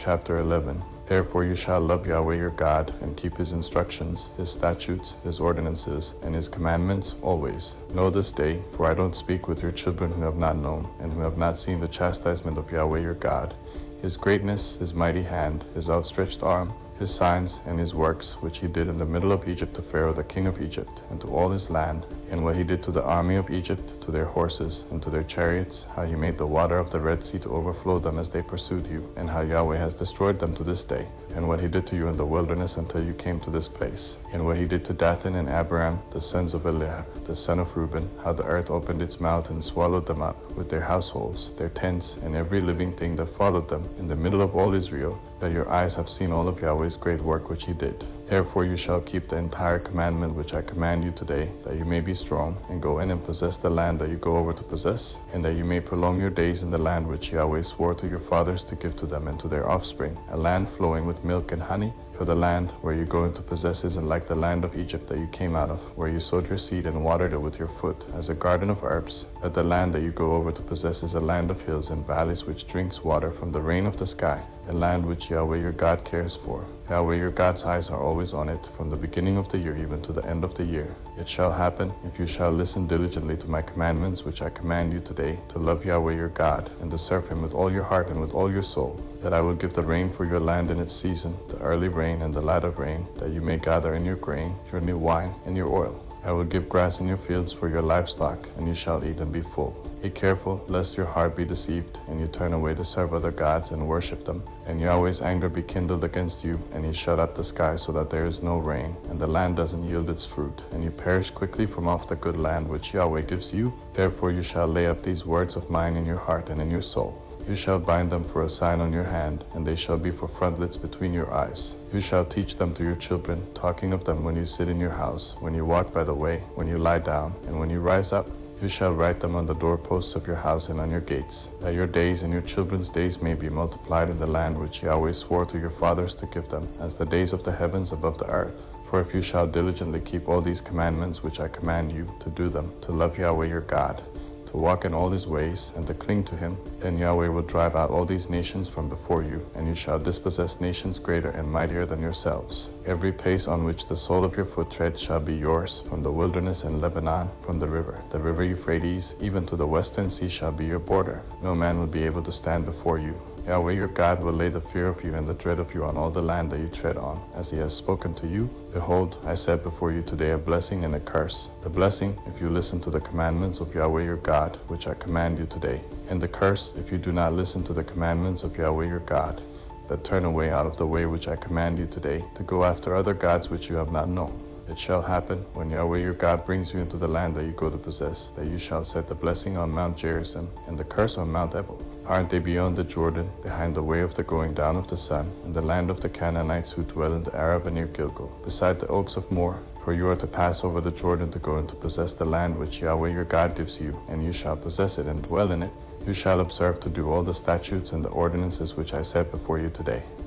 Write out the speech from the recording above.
chapter 11. Therefore you shall love Yahweh your God, and keep his instructions, his statutes, his ordinances, and his commandments always. Know this day, for I don't speak with your children who have not known, and who have not seen the chastisement of Yahweh your God, his greatness, his mighty hand, his outstretched arm, his signs and his works, which he did in the middle of Egypt to Pharaoh the king of Egypt, and to all his land, and what he did to the army of Egypt, to their horses, and to their chariots, how he made the water of the Red Sea to overflow them as they pursued you, and how Yahweh has destroyed them to this day, and what he did to you in the wilderness until you came to this place, and what he did to Dathan and Abiram, the sons of Eliab, the son of Reuben, how the earth opened its mouth and swallowed them up, with their households, their tents, and every living thing that followed them, in the middle of all Israel, that your eyes have seen all of Yahweh's great work which he did. Therefore you shall keep the entire commandment which I command you today, that you may be strong, and go in and possess the land that you go over to possess, and that you may prolong your days in the land which Yahweh swore to your fathers to give to them and to their offspring, a land flowing with milk and honey. For the land where you go into possess isn't like the land of Egypt that you came out of, where you sowed your seed and watered it with your foot, as a garden of herbs. But the land that you go over to possess is a land of hills and valleys which drinks water from the rain of the sky, a land which Yahweh your God cares for. Yahweh your God's eyes are always on it, from the beginning of the year even to the end of the year. It shall happen, if you shall listen diligently to my commandments which I command you today, to love Yahweh your God, and to serve him with all your heart and with all your soul, that I will give the rain for your land in its season, the early rain and the latter rain, that you may gather in your grain, your new wine, and your oil. I will give grass in your fields for your livestock, and you shall eat and be full. Be careful, lest your heart be deceived, and you turn away to serve other gods and worship them, and Yahweh's anger be kindled against you, and he shut up the sky so that there is no rain, and the land doesn't yield its fruit, and you perish quickly from off the good land which Yahweh gives you. Therefore you shall lay up these words of mine in your heart and in your soul. You shall bind them for a sign on your hand, and they shall be for frontlets between your eyes. You shall teach them to your children, talking of them when you sit in your house, when you walk by the way, when you lie down, and when you rise up. You shall write them on the doorposts of your house and on your gates, that your days and your children's days may be multiplied in the land which Yahweh swore to your fathers to give them, as the days of the heavens above the earth. For if you shall diligently keep all these commandments which I command you, to do them, to love Yahweh your God, to walk in all his ways, and to cling to him, then Yahweh will drive out all these nations from before you, and you shall dispossess nations greater and mightier than yourselves. Every place on which the sole of your foot treads shall be yours, from the wilderness and Lebanon, from the river Euphrates, even to the western sea shall be your border. No man will be able to stand before you. Yahweh your God will lay the fear of you and the dread of you on all the land that you tread on, as he has spoken to you. Behold, I set before you today a blessing and a curse. The blessing, if you listen to the commandments of Yahweh your God, which I command you today. And the curse, if you do not listen to the commandments of Yahweh your God, but turn away out of the way which I command you today, to go after other gods which you have not known. It shall happen, when Yahweh your God brings you into the land that you go to possess, that you shall set the blessing on Mount Gerizim, and the curse on Mount Ebal. Aren't they beyond the Jordan, behind the way of the going down of the sun, in the land of the Canaanites who dwell in the Arabah near Gilgal, beside the oaks of Moor? For you are to pass over the Jordan to go and to possess the land which Yahweh your God gives you, and you shall possess it and dwell in it. You shall observe to do all the statutes and the ordinances which I set before you today.